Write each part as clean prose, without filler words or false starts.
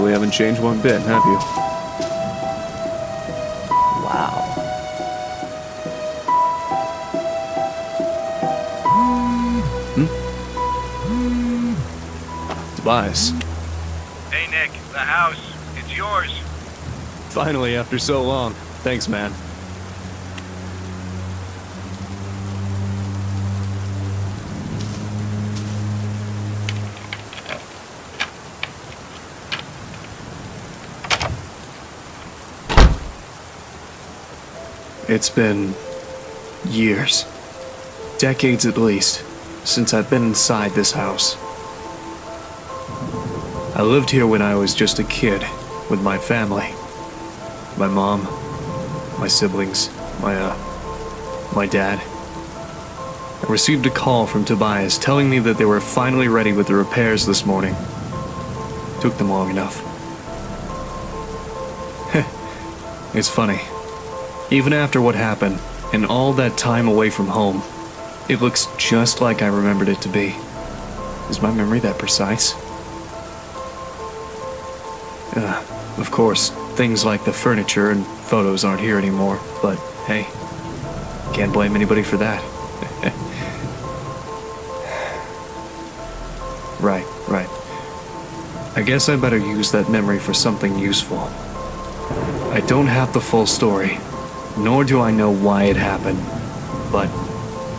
really haven't changed one bit, have you? Wow. Tobias. Hey Nick, the house. It's yours. Finally, after so long. Thanks, man. It's been years, decades at least, since I've been inside this house. I lived here when I was just a kid with my family. My mom, my siblings, my dad. I received a call from Tobias telling me that they were finally ready with the repairs this morning. Took them long enough. It's funny. Even after what happened, and all that time away from home, it looks just like I remembered it to be. Is my memory that precise? Of course, things like the furniture and photos aren't here anymore, but hey, can't blame anybody for that. Right. I guess I better use that memory for something useful. I don't have the full story, nor do I know why it happened, but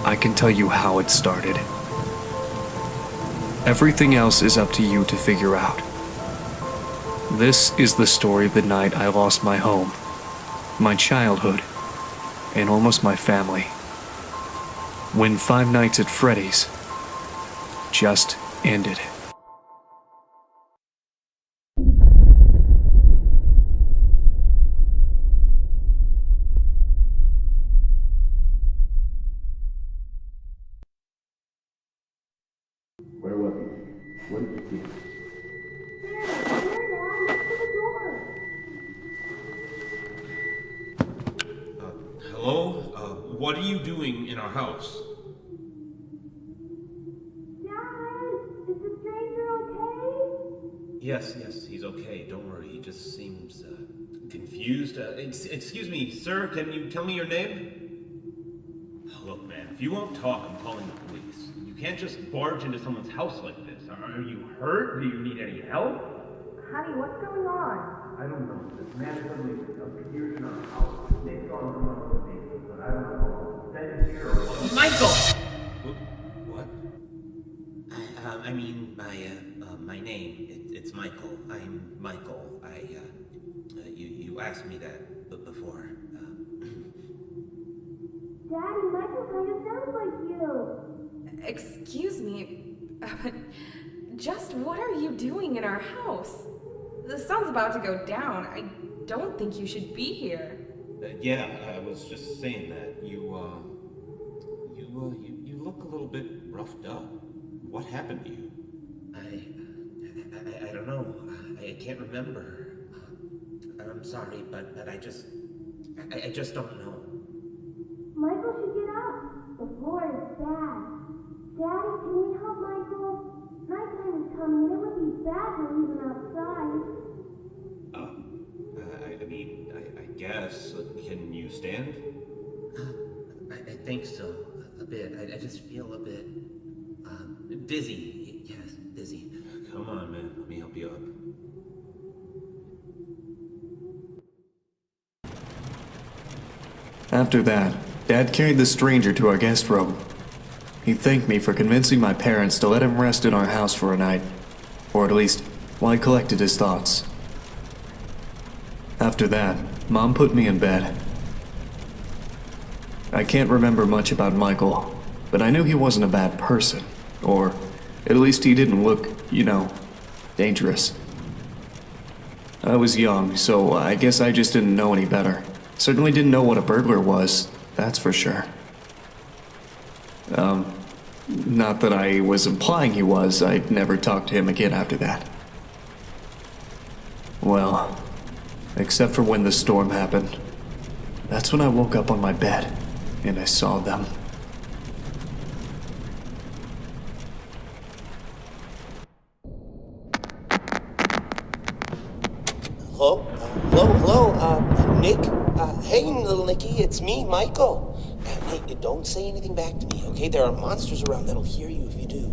I can tell you how it started. Everything else is up to you to figure out. This is the story of the night I lost my home, my childhood, and almost my family. When Five Nights at Freddy's just ended. Where was he? What did you see? Hello? What are you doing in our house? Dad, is the stranger okay? Yes, he's okay. Don't worry. He just seems confused. Excuse me, sir. Can you tell me your name? Look, man, if you won't talk, I'm calling the police. You can't just barge into someone's house like this. Are you hurt? Do you need any help? Honey, what's going on? I don't know. This man suddenly appeared in our house. Nick's gone from one of the neighbors, but I don't know. Send it here or what? Michael! What? I mean, my name, it's Michael. I'm Michael. You asked me that before. Daddy, Michael kind of sounds like you. Excuse me, but just what are you doing in our house? The sun's about to go down. I don't think you should be here. Yeah, I was just saying that. You look a little bit roughed up. What happened to you? I don't know. I can't remember. I'm sorry, but I just don't know. Michael should get up. The floor is bad. Daddy, can we help Michael? Nighttime is coming and it would be bad to leave him outside. I guess. Can you stand? I think so. A bit. I just feel a bit dizzy. Yes, dizzy. Come on, man. Let me help you up. After that, Dad carried the stranger to our guest room. He thanked me for convincing my parents to let him rest in our house for a night, or at least while he collected his thoughts. After that, Mom put me in bed. I can't remember much about Michael, but I knew he wasn't a bad person, or at least he didn't look, dangerous. I was young, so I guess I just didn't know any better. Certainly didn't know what a burglar was, that's for sure. Not that I was implying he was. I'd never talked to him again after that. Well, except for when the storm happened. That's when I woke up on my bed, and I saw them. Nick? Hey, little Nicky, it's me, Michael. Hey, don't say anything back to me, okay? There are monsters around that'll hear you if you do.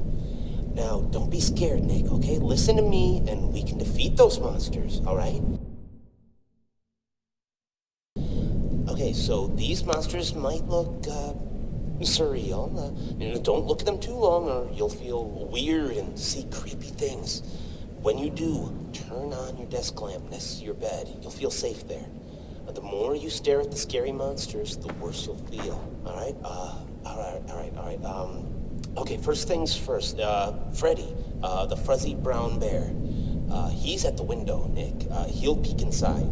Now, don't be scared, Nick, okay? Listen to me, and we can defeat those monsters, all right? Okay, so these monsters might look, surreal. Don't look at them too long, or you'll feel weird and see creepy things. When you do, turn on your desk lamp next to your bed. You'll feel safe there. The more you stare at the scary monsters, the worse you'll feel. All right? All right. Okay, first things first. Freddy, the fuzzy brown bear. He's at the window, Nick. He'll peek inside.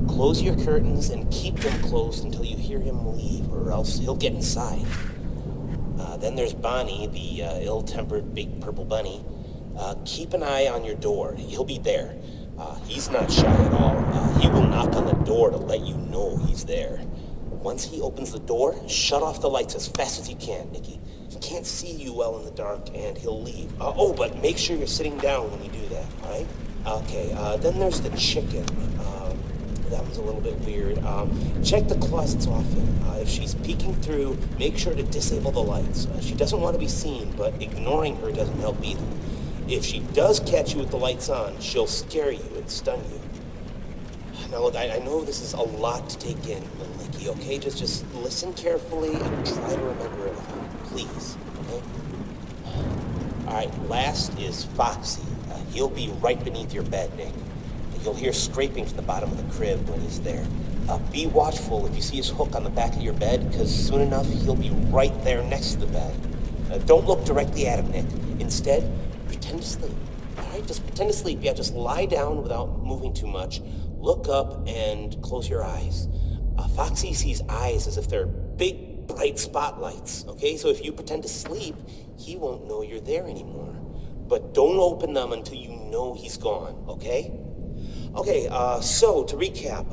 Close your curtains and keep them closed until you hear him leave, or else he'll get inside. Then there's Bonnie, the ill-tempered big purple bunny. Keep an eye on your door. He'll be there. He's not shy at all. He will knock on the door to let you know he's there. Once he opens the door, shut off the lights as fast as you can, Nicky. He can't see you well in the dark, and he'll leave. But make sure you're sitting down when you do that, all right? Okay, then there's the chicken. That was a little bit weird. Check the closets often. If she's peeking through, make sure to disable the lights. She doesn't want to be seen, but ignoring her doesn't help either. If she does catch you with the lights on, she'll scare you and stun you. Now look, I know this is a lot to take in, little Nicky, okay? Just listen carefully and try to remember it all, please, okay? All right, last is Foxy. He'll be right beneath your bed, Nick. You'll hear scraping from the bottom of the crib when he's there. Be watchful if you see his hook on the back of your bed, because soon enough, he'll be right there next to the bed. Don't look directly at him, Nick. Instead, pretend to sleep. All right, just pretend to sleep. Yeah, just lie down without moving too much. Look up and close your eyes. Foxy sees eyes as if they're big, bright spotlights, okay? So if you pretend to sleep, he won't know you're there anymore. But don't open them until you know he's gone, okay? Okay, so to recap,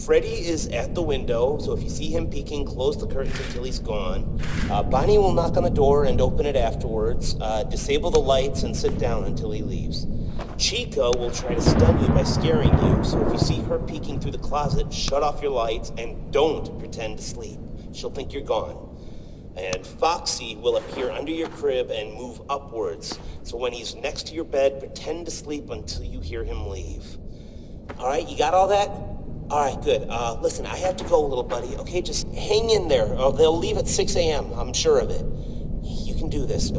Freddy is at the window, so if you see him peeking, close the curtains until he's gone. Bonnie will knock on the door and open it afterwards. Disable the lights and sit down until he leaves. Chica will try to stun you by scaring you, so if you see her peeking through the closet, shut off your lights and don't pretend to sleep. She'll think you're gone. And Foxy will appear under your crib and move upwards, so when he's next to your bed, pretend to sleep until you hear him leave. All right, you got all that? All right, good. Listen, I have to go, little buddy, okay? Just hang in there, or they'll leave at 6 a.m., I'm sure of it. You can do this.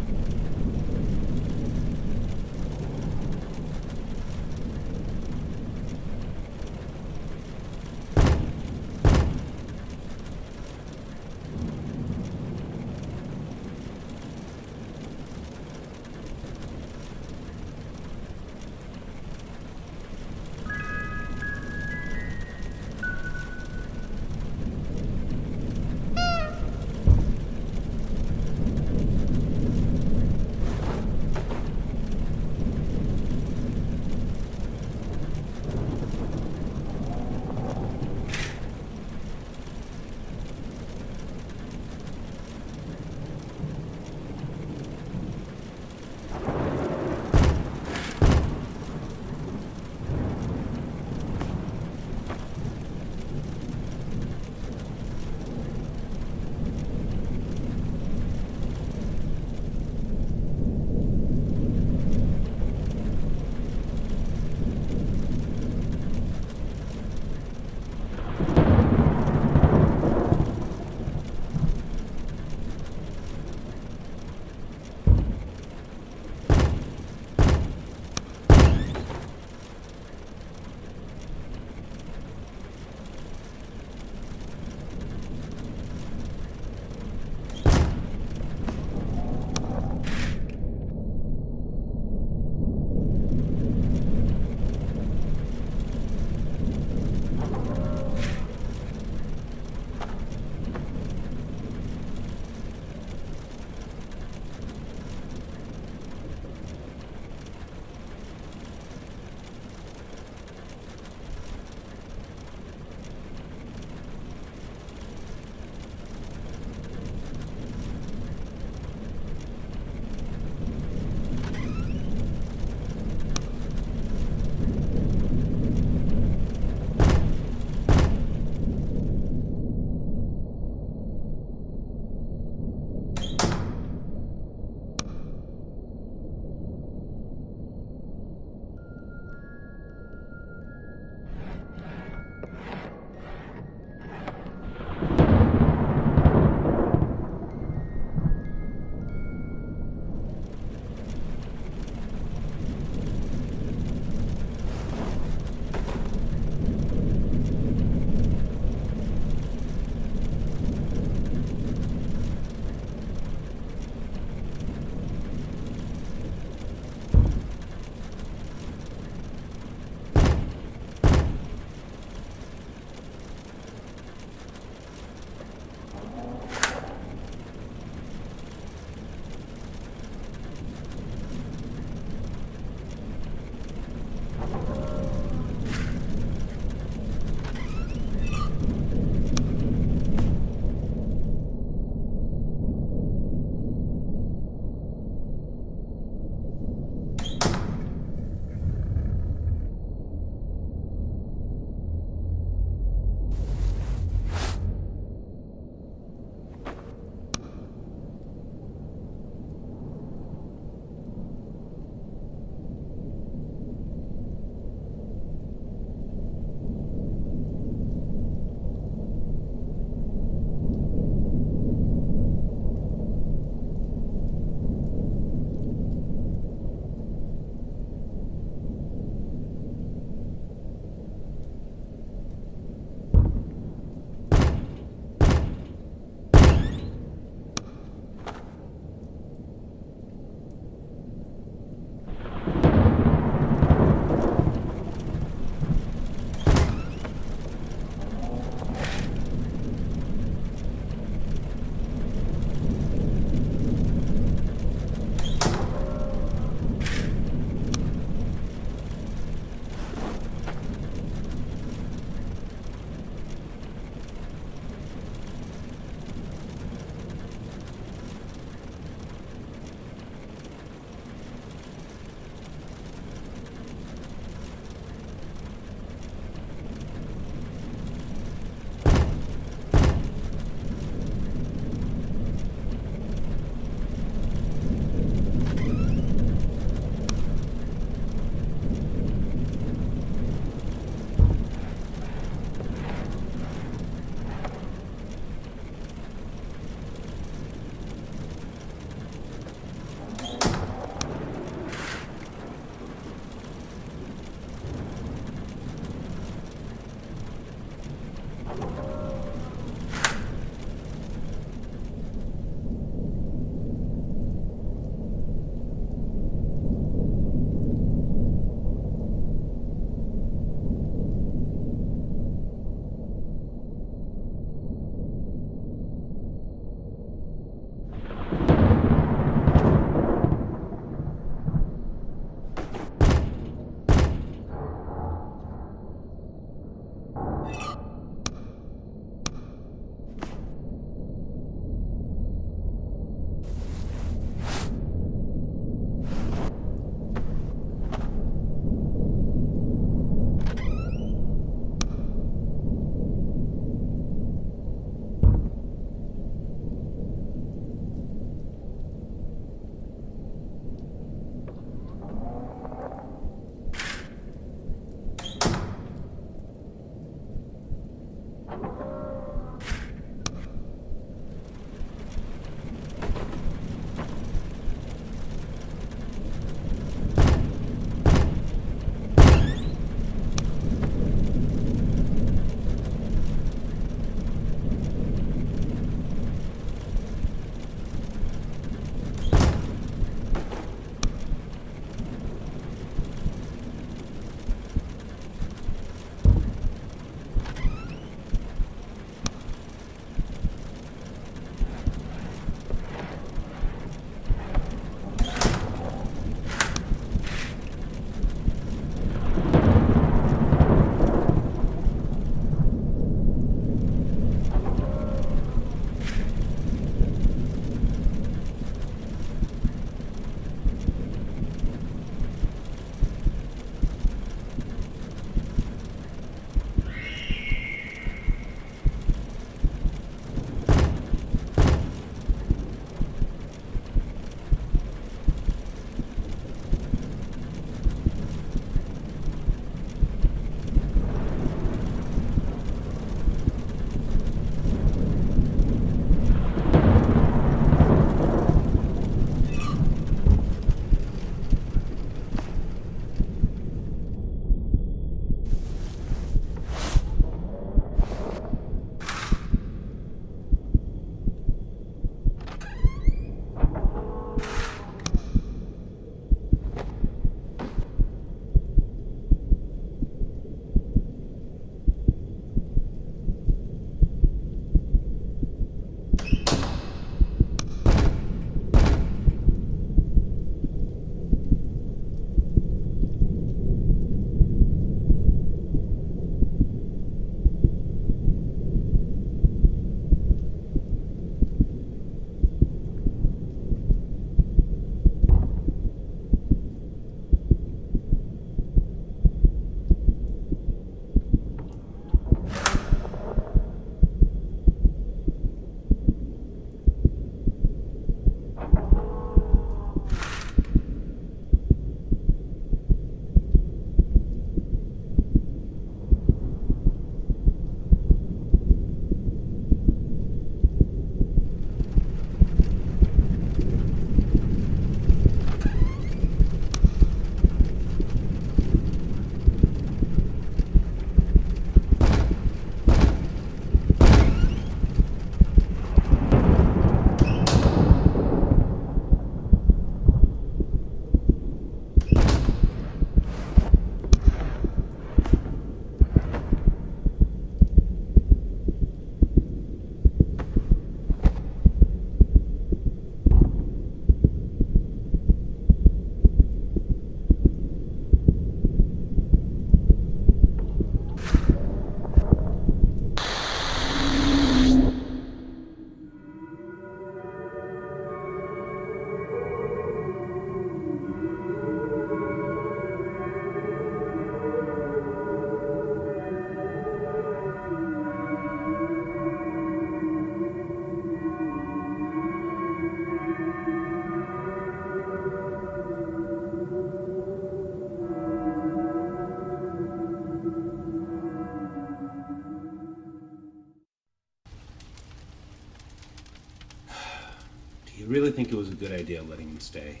You really think it was a good idea letting him stay?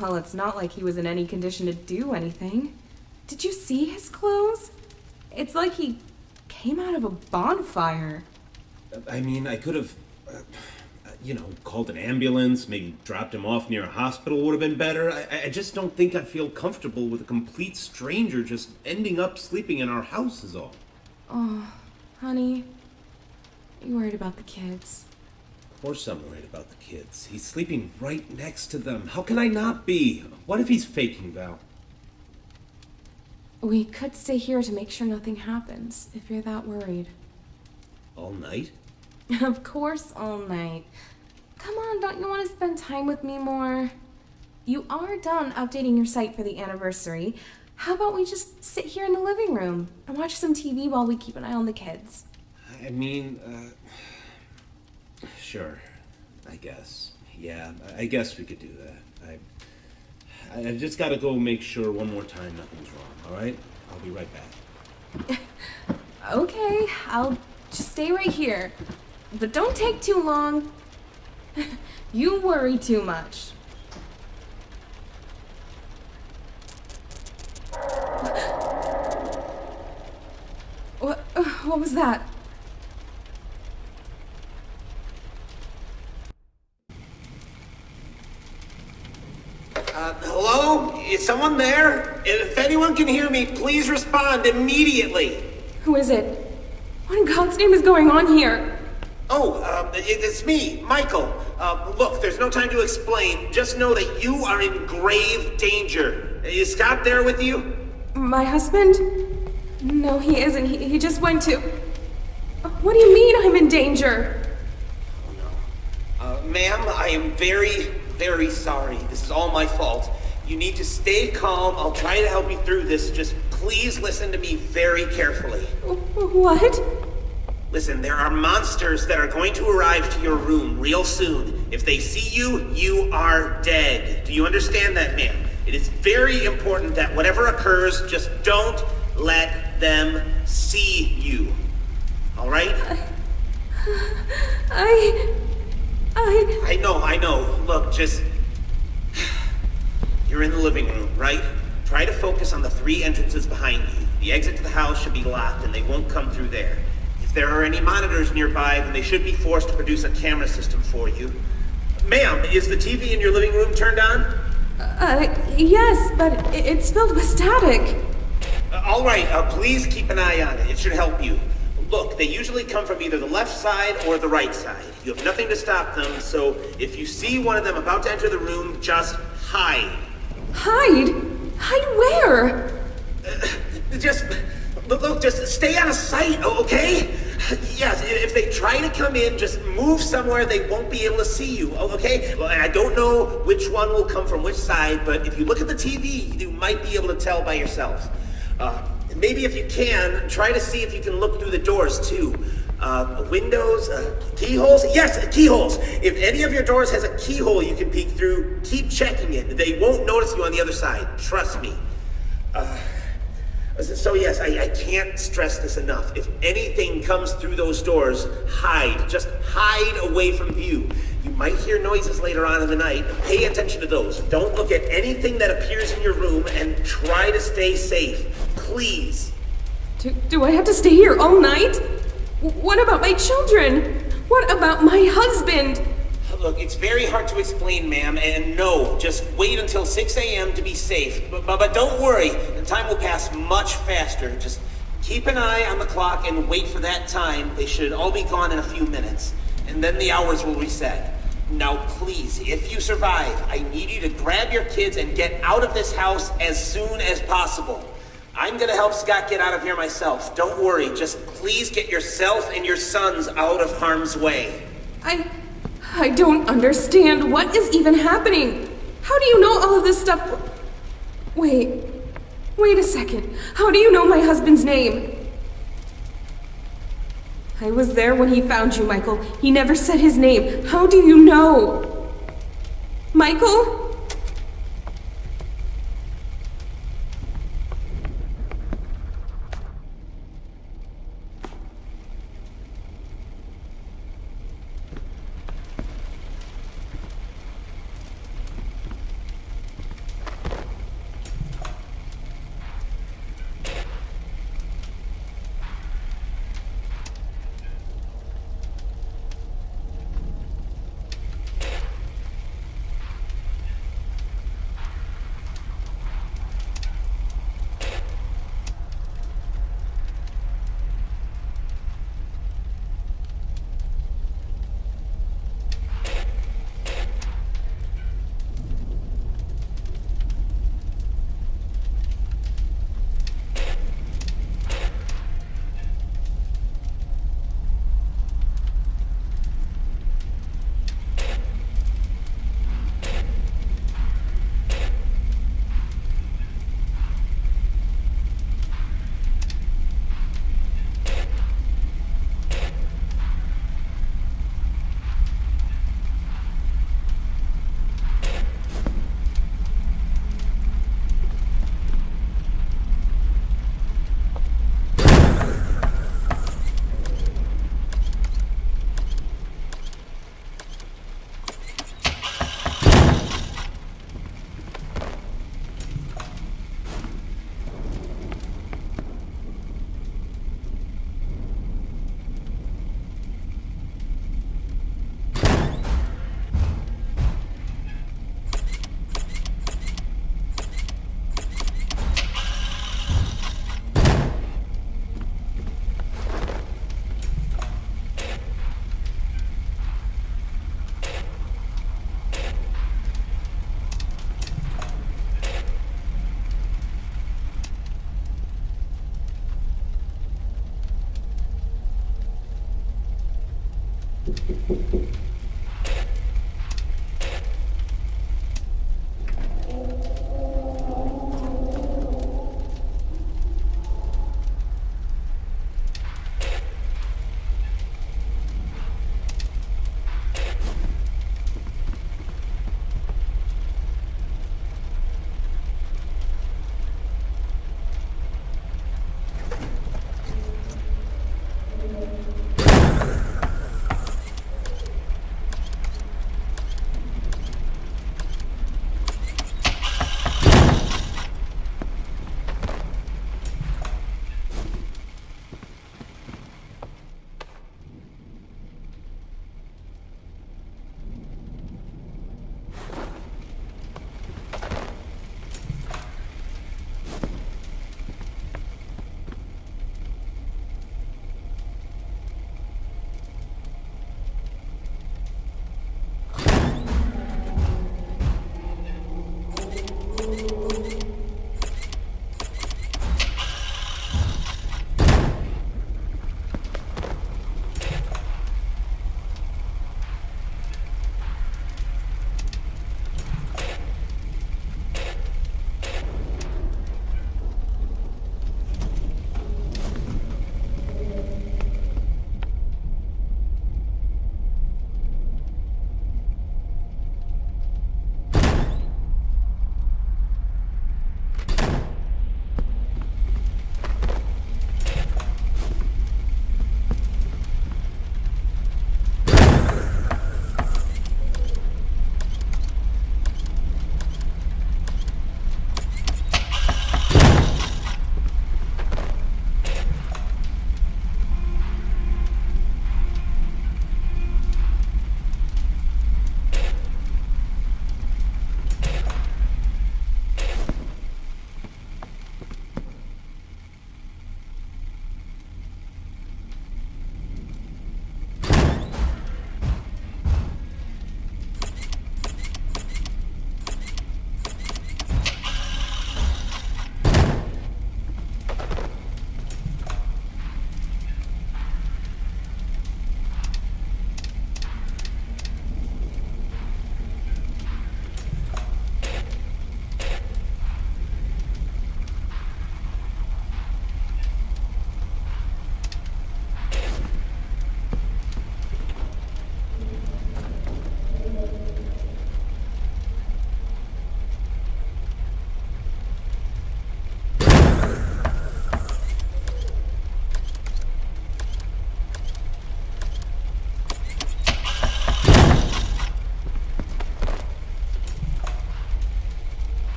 Well, it's not like he was in any condition to do anything. Did you see his clothes? It's like he came out of a bonfire. I mean, I could have, called an ambulance, maybe dropped him off near a hospital would have been better. I just don't think I feel comfortable with a complete stranger just ending up sleeping in our house is all. Oh, honey, are you worried about the kids? Of course I'm worried about the kids. He's sleeping right next to them. How can I not be? What if he's faking, Val? We could stay here to make sure nothing happens, if you're that worried. All night? Of course, all night. Come on, don't you want to spend time with me more? You are done updating your site for the anniversary. How about we just sit here in the living room and watch some TV while we keep an eye on the kids? I mean, sure, I guess. Yeah, I guess we could do that. I've just got to go make sure one more time nothing's wrong, all right? I'll be right back. Okay, I'll just stay right here. But don't take too long. You worry too much. What was that? Hello? Is someone there? If anyone can hear me, please respond immediately. Who is it? What in God's name is going on here? It's me, Michael. Look, there's no time to explain. Just know that you are in grave danger. Is Scott there with you? My husband? No, he isn't. He just went to... What do you mean I'm in danger? Ma'am, I am very, very sorry. This is all my fault. You need to stay calm. I'll try to help you through this. Just please listen to me very carefully. What? Listen, there are monsters that are going to arrive to your room real soon. If they see you, you are dead. Do you understand that, ma'am? It is very important that whatever occurs, just don't let them see you. All right? I know. Look, just... You're in the living room, right? Try to focus on the 3 entrances behind you. The exit to the house should be locked and they won't come through there. If there are any monitors nearby, then they should be forced to produce a camera system for you. Ma'am, is the TV in your living room turned on? Yes, but it's filled with static. All right, please keep an eye on it. It should help you. Look, they usually come from either the left side or the right side. You have nothing to stop them, so if you see one of them about to enter the room, just hide. Hide? Hide where? Just stay out of sight, okay? Yes, if they try to come in, just move somewhere they won't be able to see you, okay? Well, I don't know which one will come from which side, but if you look at the TV, you might be able to tell by yourself. Maybe if you can, try to see if you can look through the doors too. Windows, keyholes? Yes, keyholes. If any of your doors has a keyhole you can peek through, keep checking it. They won't notice you on the other side. Trust me. So yes, I can't stress this enough. If anything comes through those doors, hide. Just hide away from view. You might hear noises later on in the night. Pay attention to those. Don't look at anything that appears in your room and try to stay safe. Please. Do I have to stay here all night? What about my children? What about my husband? Look, it's very hard to explain, ma'am, and no, just wait until 6 a.m. to be safe. But don't worry, the time will pass much faster. Just keep an eye on the clock and wait for that time. They should all be gone in a few minutes, and then the hours will reset. Now, please, if you survive, I need you to grab your kids and get out of this house as soon as possible. I'm gonna help Scott get out of here myself. Don't worry, just please get yourself and your sons out of harm's way. I don't understand. What is even happening? How do you know all of this stuff? Wait a second. How do you know my husband's name? I was there when he found you, Michael. He never said his name. How do you know? Michael?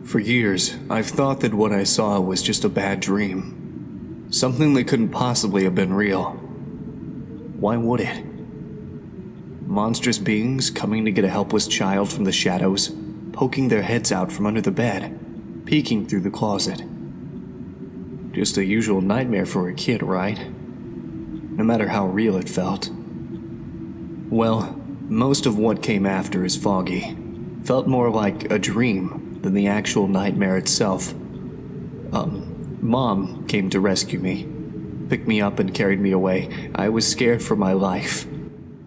For years, I've thought that what I saw was just a bad dream. Something that couldn't possibly have been real. Why would it? Monstrous beings coming to get a helpless child from the shadows, poking their heads out from under the bed, peeking through the closet. Just a usual nightmare for a kid, right? No matter how real it felt. Well, most of what came after is foggy. Felt more like a dream than the actual nightmare itself. Mom came to rescue me, picked me up and carried me away. I was scared for my life.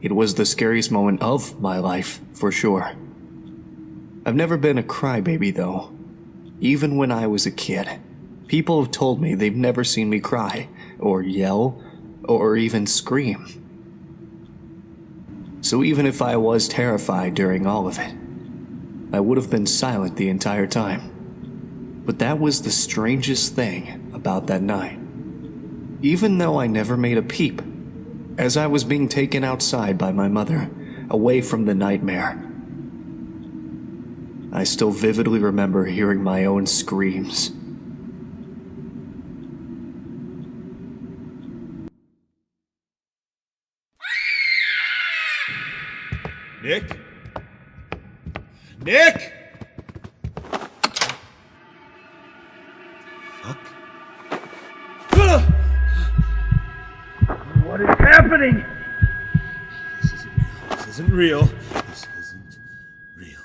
It was the scariest moment of my life, for sure. I've never been a crybaby, though. Even when I was a kid, people have told me they've never seen me cry, or yell, or even scream. So even if I was terrified during all of it, I would have been silent the entire time. But that was the strangest thing about that night. Even though I never made a peep, as I was being taken outside by my mother, away from the nightmare, I still vividly remember hearing my own screams. Nick? Nick! Fuck. What is happening? This isn't real. This isn't real.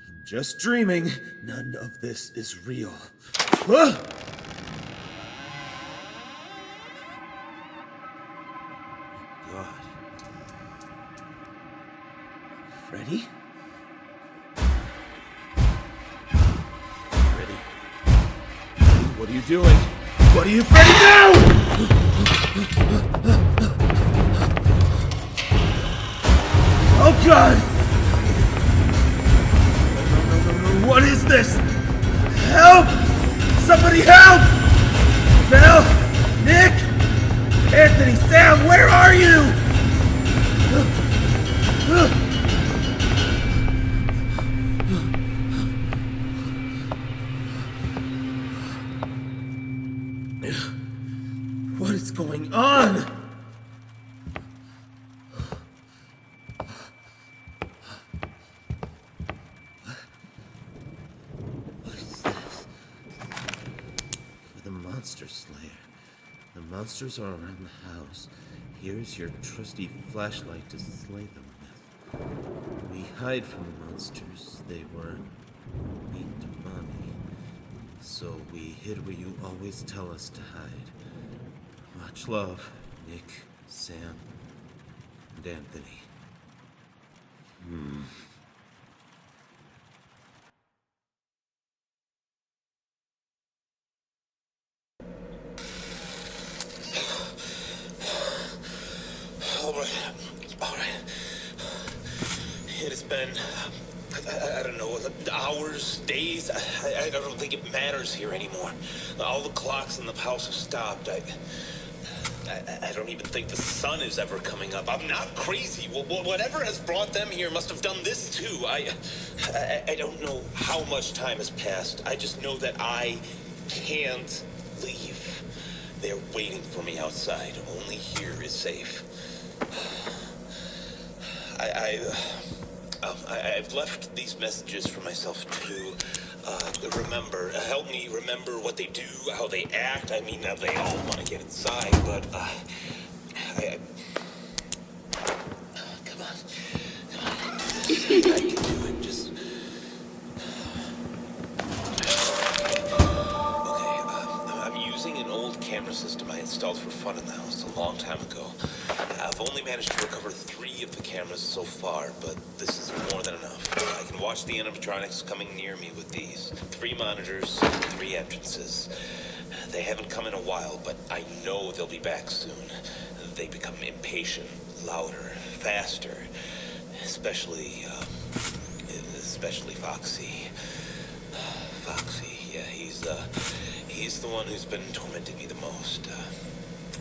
I'm just dreaming. None of this is real. Ah! God. Freddy? Freddy? What are you doing? What are you, Freddy? No! Oh God! No. What is this? Help! Somebody help! Mel! Nick! Anthony! Sam! Where are you? What is going on? Monster Slayer. The monsters are around the house. Here's your trusty flashlight to slay them with. We hide from the monsters. They were weak to Mommy. So we hid where you always tell us to hide. Much love, Nick, Sam, and Anthony. All right. It has been, I don't know, hours, days. I don't think it matters here anymore. All the clocks in the house have stopped. I don't even think the sun is ever coming up. I'm not crazy. Whatever has brought them here must have done this too. I don't know how much time has passed. I just know that I can't leave. They're waiting for me outside. Only here is safe. I've left these messages for myself to remember. Help me remember what they do, how they act. I mean, they all want to get inside, but come on. I can do it. Just okay. I'm using an old camera system I installed for fun in the house a long time ago. I've only managed to recover 3 of the cameras so far, but this is more than enough. I can watch the animatronics coming near me with these. 3 monitors, 3 entrances. They haven't come in a while, but I know they'll be back soon. They become impatient, louder, faster. Especially Foxy. Foxy, yeah, he's the one who's been tormenting me the most.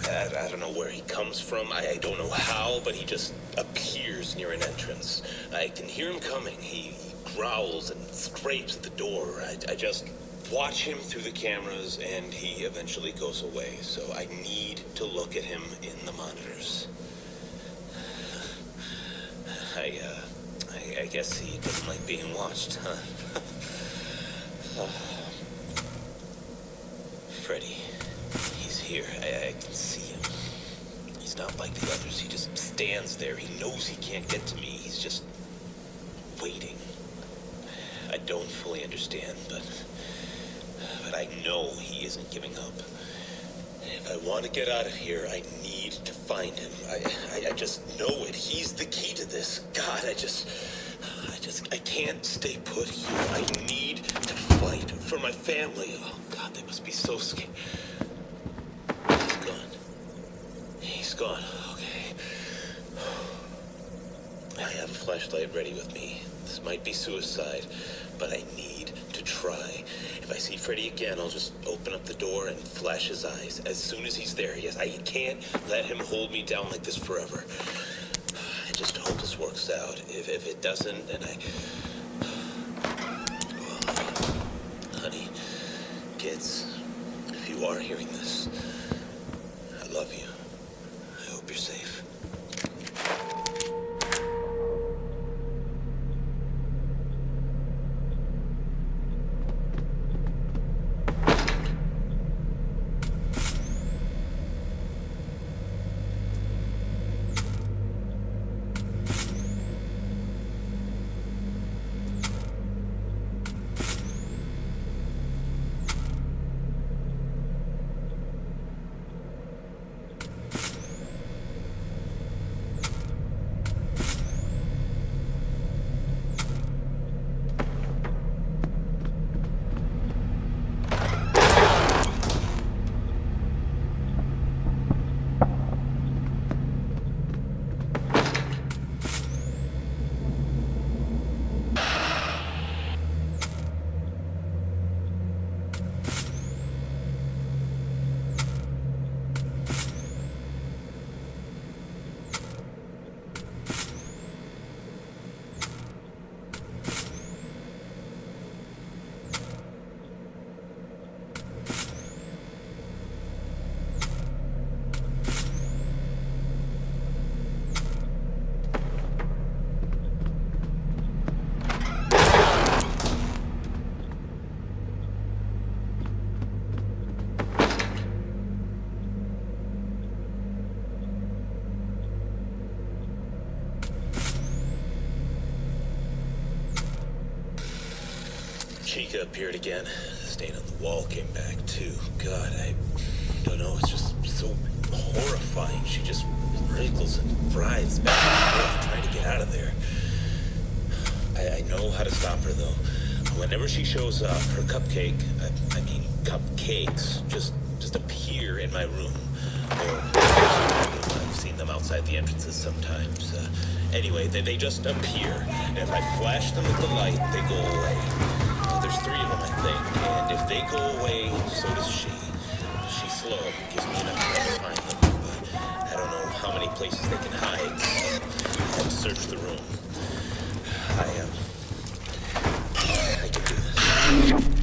I don't know where he comes from. I don't know how, but he just appears near an entrance. I can hear him coming. He growls and scrapes at the door. I just watch him through the cameras, and he eventually goes away. So I need to look at him in the monitors. I guess he doesn't like being watched, huh? Freddy, he's here. I can see him. He's not like the others. He just stands there. He knows he can't get to me. He's just waiting. I don't fully understand, but I know he isn't giving up. If I want to get out of here, I need to find him. I just know it. He's the key to this. God, I can't stay put here. I need to fight for my family. Oh, God, they must be so scared. He's gone. He's gone. Okay. I have a flashlight ready with me. This might be suicide, but I need to try. If I see Freddy again, I'll just open up the door and flash his eyes as soon as he's there. Yes, I can't let him hold me down like this forever. I just hope this works out. If it doesn't, then honey, kids, if you are hearing this, I love you. I hope you're safe. Chica appeared again. The stain on the wall came back too. God, I don't know. It's just so horrifying. She just wriggles and writhes back and forth trying to get out of there. I know how to stop her though. Whenever she shows up, her cupcakes just appear in my room. Or I've seen them outside the entrances sometimes. Anyway, they just appear. And if I flash them with the light, they go away. There's 3 of them, I think, and if they go away, so does she. She's slow, gives me enough time to find them, but I don't know how many places they can hide. I have to search the room. I can do this.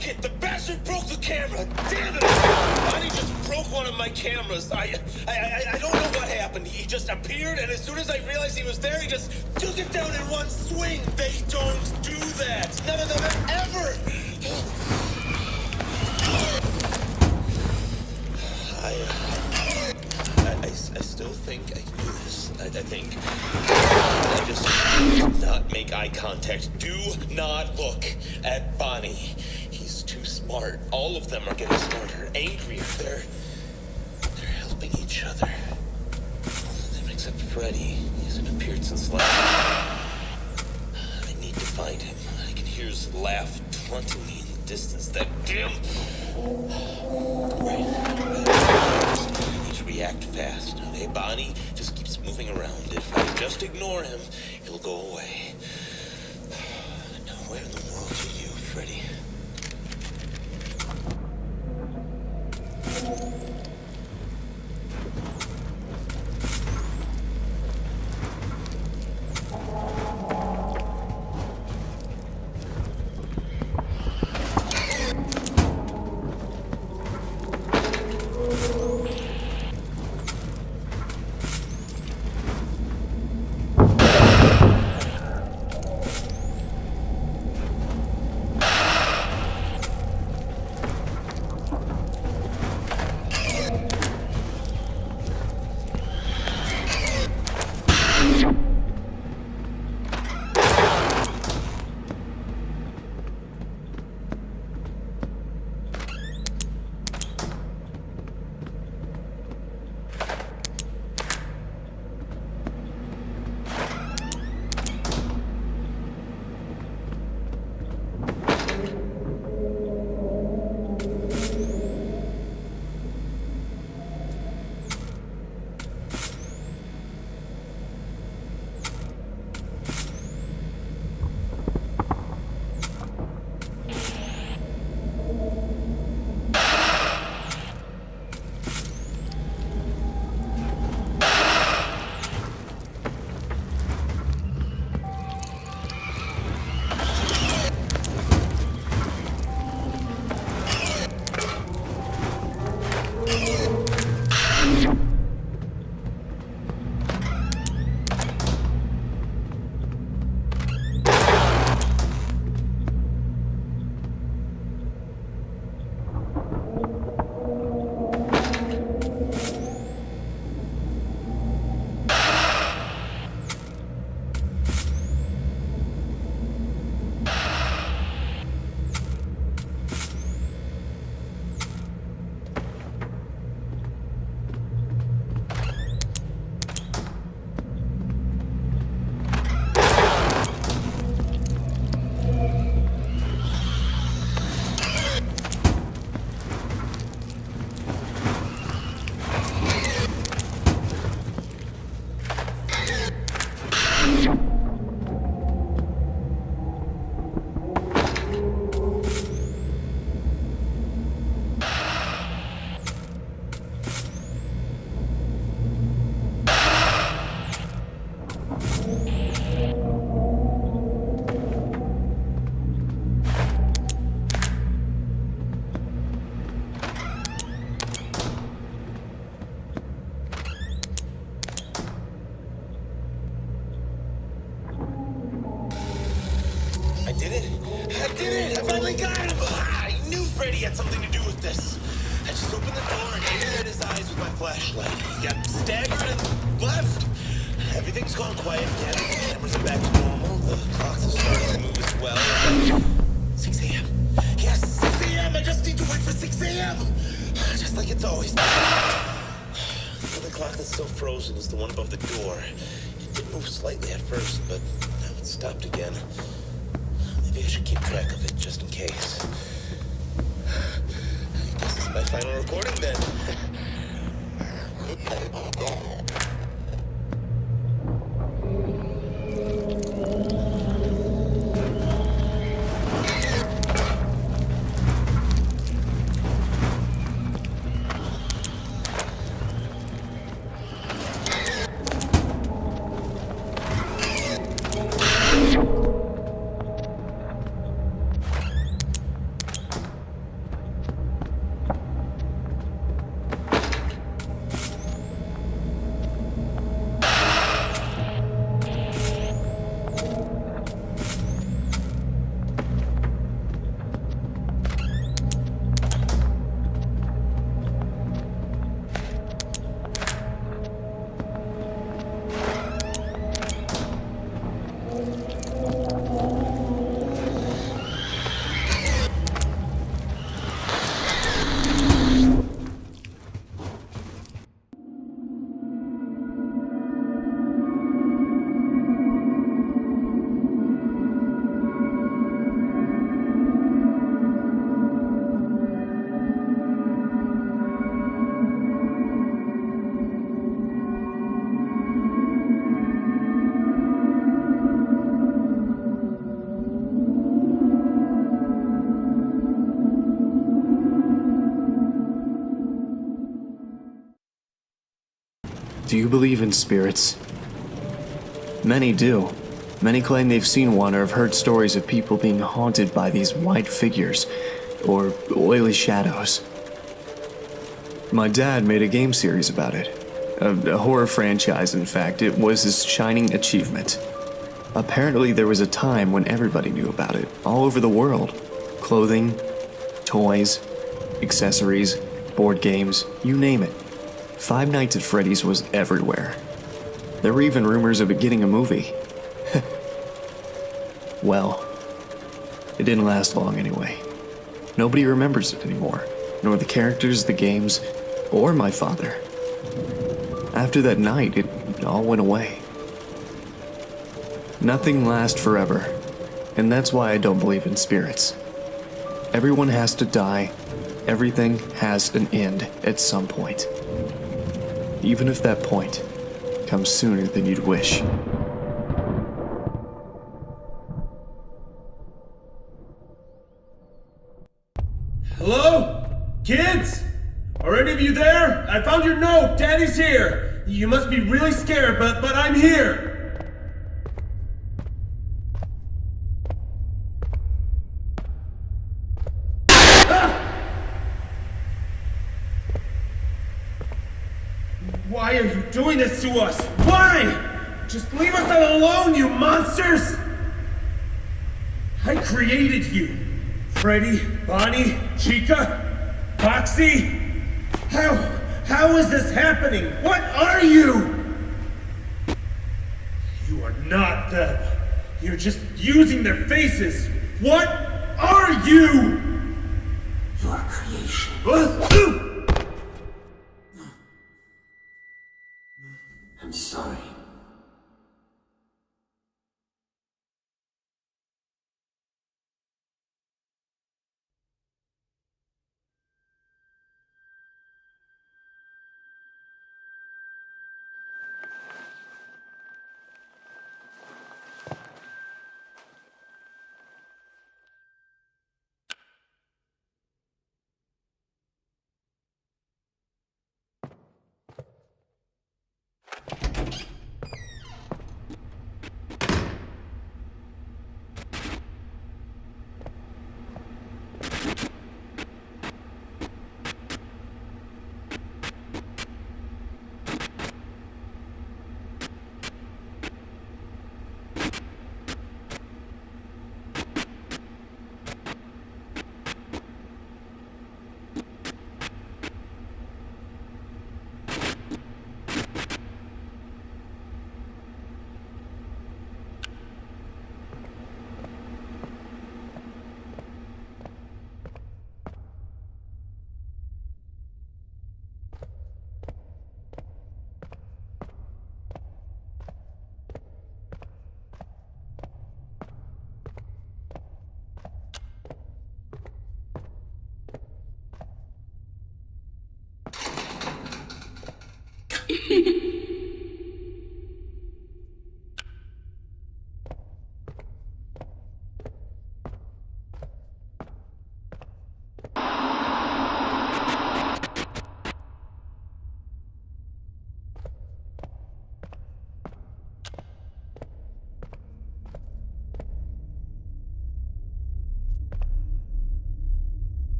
broke it! The bastard broke the camera! Damn it! Bonnie just broke one of my cameras. I don't know what happened. He just appeared, and as soon as I realized he was there, he just took it down in one swing. They don't do that. None of them ever. I still think I can do this. I think. I just do not make eye contact. Do not look at Bonnie. He's too smart. All of them are getting smarter, angrier. They're helping each other. All of them except Freddy. He hasn't appeared since last. I need to find him. I can hear his laugh taunting me in the distance. That damn. Right. Need to react fast. Okay, Bonnie just keeps moving around. If I just ignore him, he'll go away. Now, where in the world are you, Freddy? I did it! I did it! I finally got him! I knew Freddy had something to do with this. I just opened the door and aimed at his eyes with my flashlight. He got staggered and left. Everything's gone quiet again. The cameras are back to normal. The clocks are starting to move as well. 6 a.m. Yes, 6 a.m. I just need to wait for 6 a.m. Just like it's always been. The only clock that's still frozen is the one above the door. It did move slightly at first, but now it's stopped again. Maybe I should keep track of it, just in case. I guess this is my final recording, then. Do you believe in spirits? Many do. Many claim they've seen one or have heard stories of people being haunted by these white figures, or oily shadows. My dad made a game series about it. A horror franchise, in fact. It was his shining achievement. Apparently there was a time when everybody knew about it, all over the world. Clothing, toys, accessories, board games, you name it. Five Nights at Freddy's was everywhere. There were even rumors of it getting a movie. Well, it didn't last long anyway. Nobody remembers it anymore, nor the characters, the games, or my father. After that night, it all went away. Nothing lasts forever, and that's why I don't believe in spirits. Everyone has to die. Everything has an end at some point. Even if that point comes sooner than you'd wish. Hello? Kids? Are any of you there? I found your note. Daddy's here. You must be really scared, but I'm here. Why are you doing this to us? Why? Just leave us alone, you monsters! I created you. Freddy, Bonnie, Chica, Foxy. How is this happening? What are you? You are not them. You're just using their faces. What are you? Your creation. I'm sorry.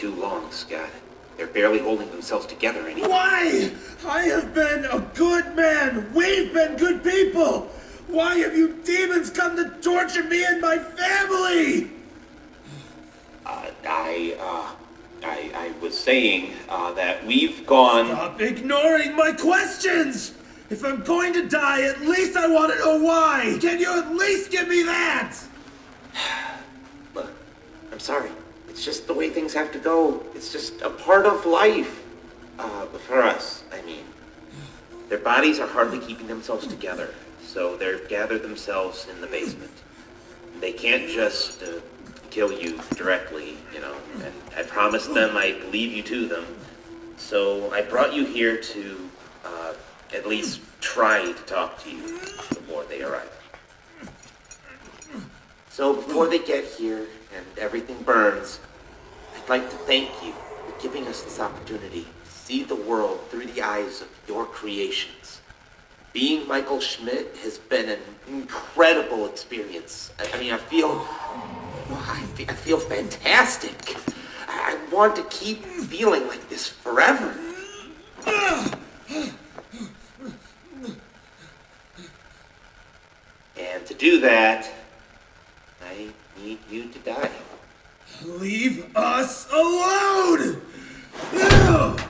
too long, Scott. They're barely holding themselves together anymore. Why? I have been a good man. We've been good people. Why have you demons come to torture me and my family? I was saying, that we've gone... Stop ignoring my questions! If I'm going to die, at least I want to know why! Can you at least give me that? Look, I'm sorry. It's just the way things have to go. It's just a part of life. For us, I mean. Their bodies are hardly keeping themselves together, so they've gathered themselves in the basement. They can't just, kill you directly, you know, and I promised them I'd leave you to them. So I brought you here to, at least try to talk to you before they arrive. So before they get here and everything burns, I'd like to thank you for giving us this opportunity to see the world through the eyes of your creations. Being Michael Schmidt has been an incredible experience. I mean, I feel fantastic. I want to keep feeling like this forever. And to do that, I need you to die. Leave us alone! Ugh!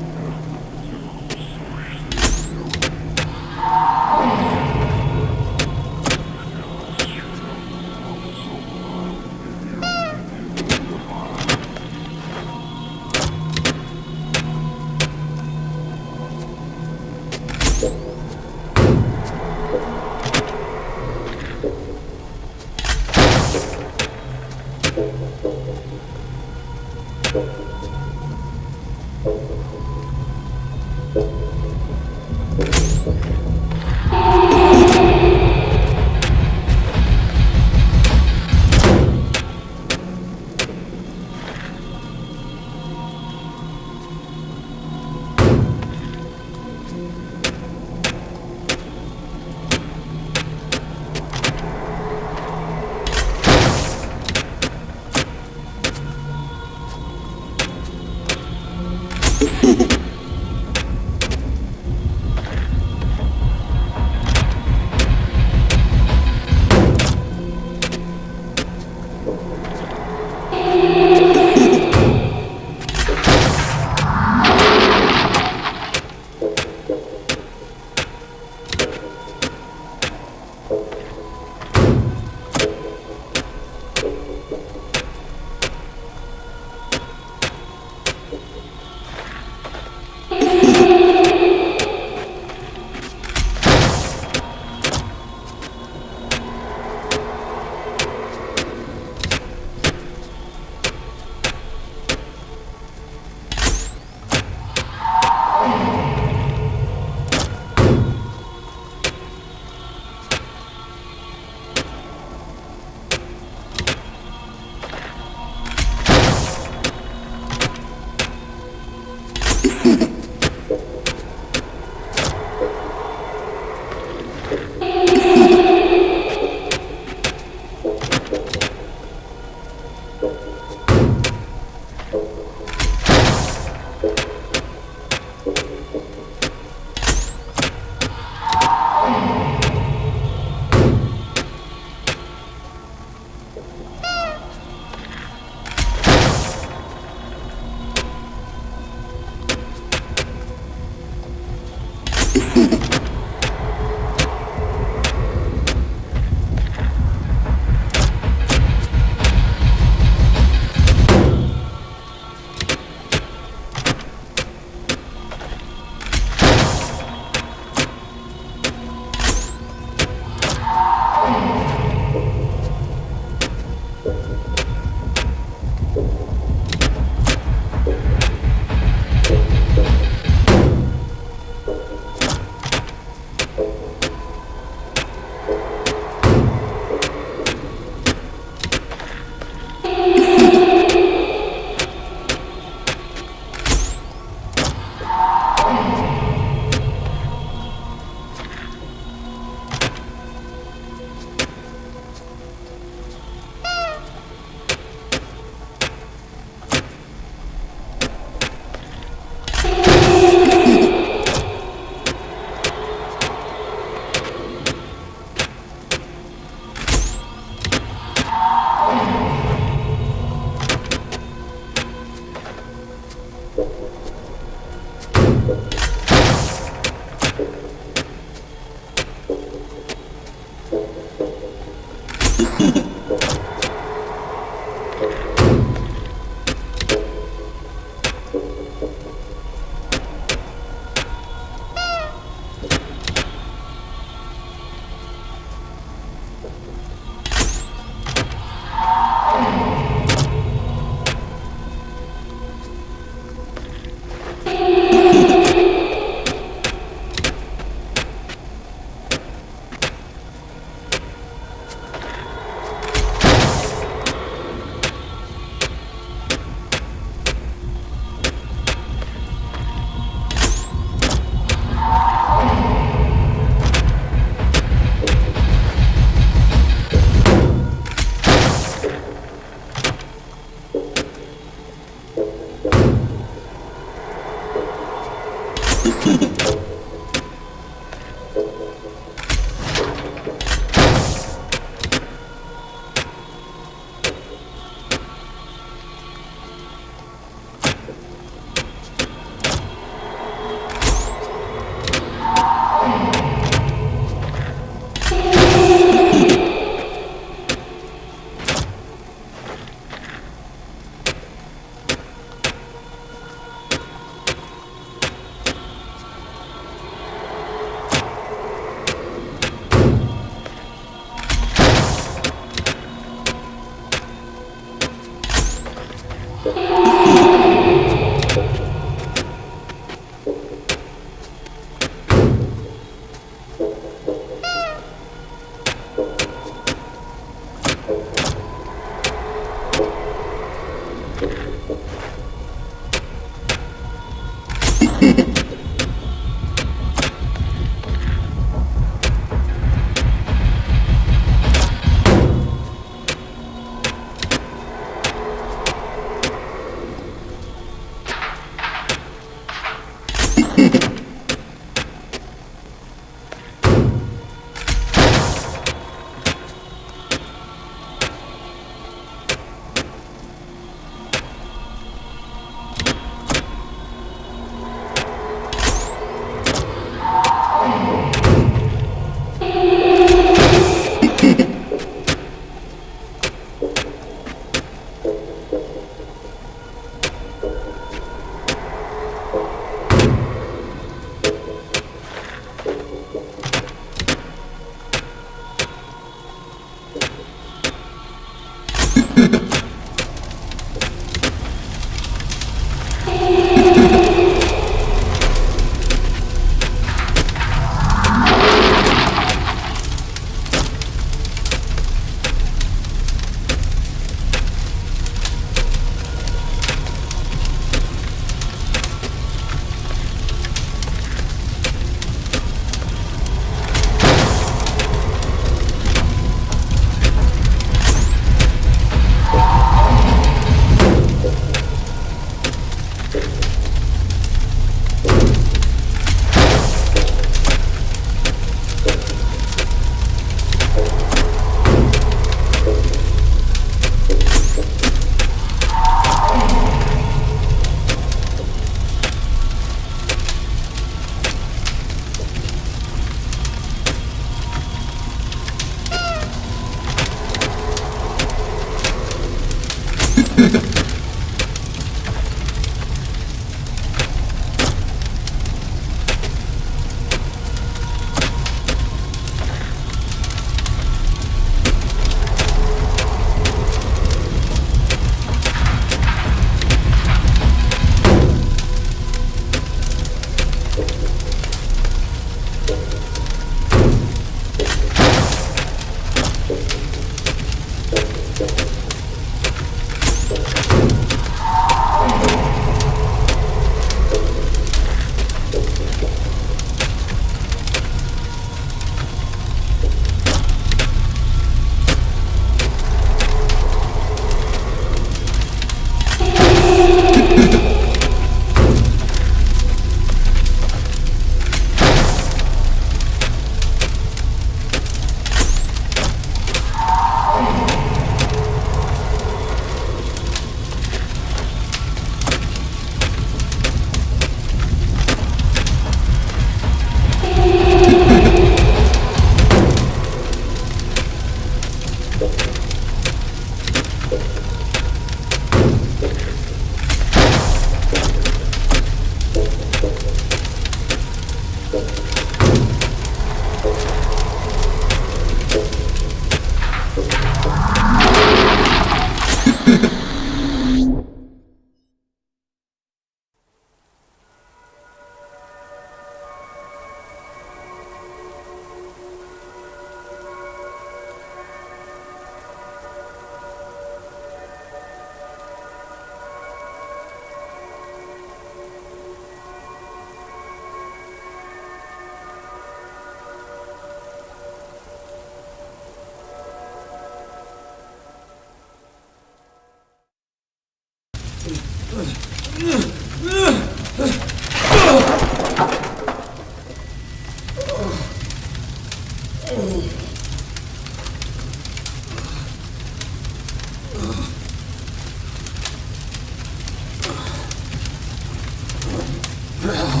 Val,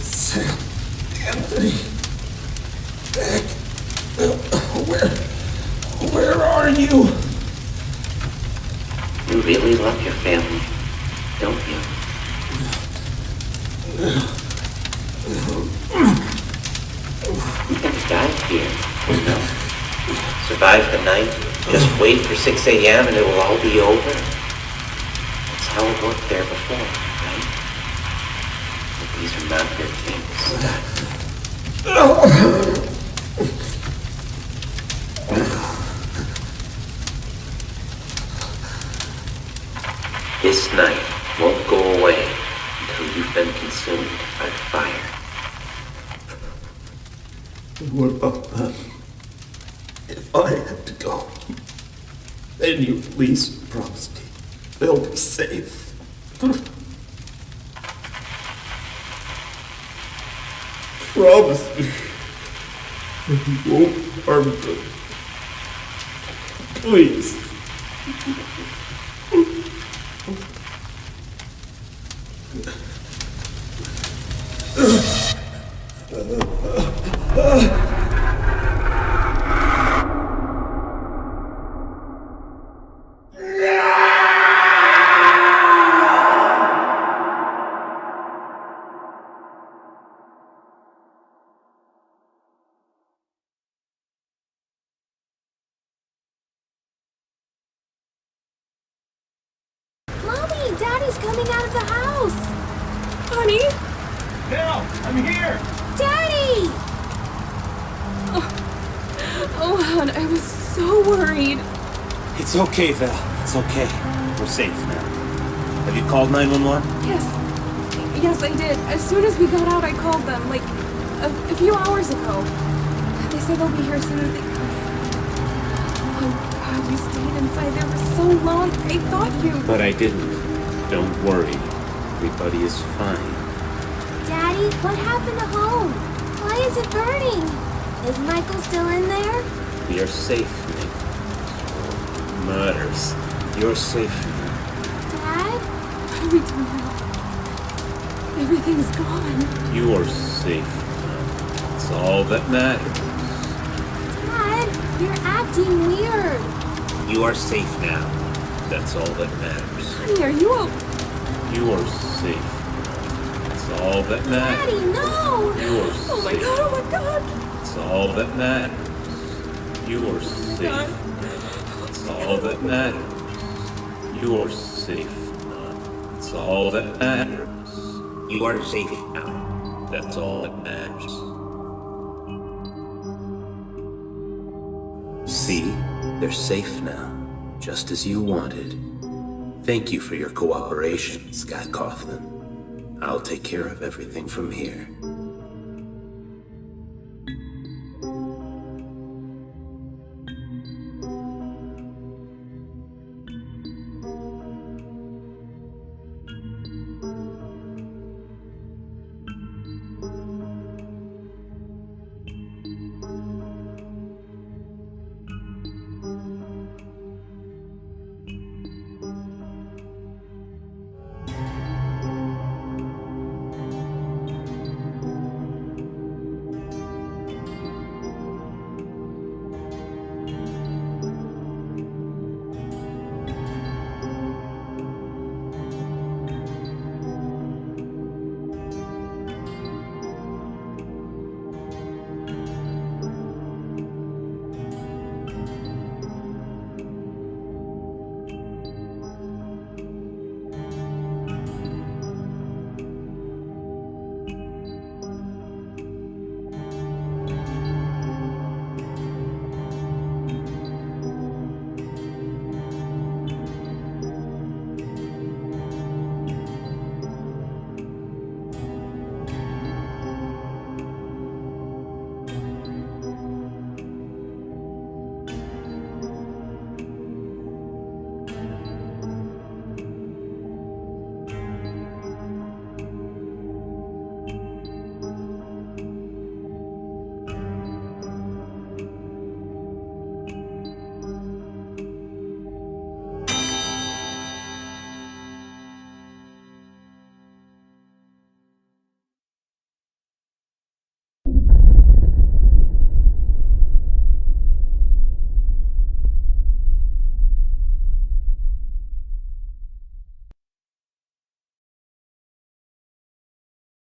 Sam, Anthony, Nick, where are you? You really love your family, don't you? You can die here, you know? Survive the night, just wait for 6 a.m. and it will all be over. That's how it worked there before, right? But these are not your kings. This night won't go away until you've been consumed by the fire. What about them? If I have to go, then you at least promise me they'll be safe. Promise me that you won't harm them. Please. Mommy, Daddy's coming out of the house. Honey? Dale, I'm here! Daddy! Oh, hon, I was so worried. It's okay, Val. It's okay. We're safe now. Have you called 911? Yes, I did. As soon as we got out, I called them, like, a few hours ago. They said they'll be here as soon as they could. Oh, God, you stayed inside there for so long. I thought you... But I didn't. Don't worry. Everybody is fine. Daddy, what happened to home? Why is it burning? Is Michael still in there? We are safe, Nick. Matters. You're safe now. Dad? What do we do now? Everything's gone. You are safe now. It's all that matters. Dad, you're acting weird. You are safe now. That's all that matters. Honey, are you okay? You are safe. That's all that matters. Daddy, no! You are Oh my safe. God, oh my God. That's all that matters. You are safe. God. That's all that matters. You are safe now. That's all that matters. You are safe now. That's all that matters. See? They're safe now. Just as you wanted. Thank you for your cooperation, Scott Coughlin. I'll take care of everything from here.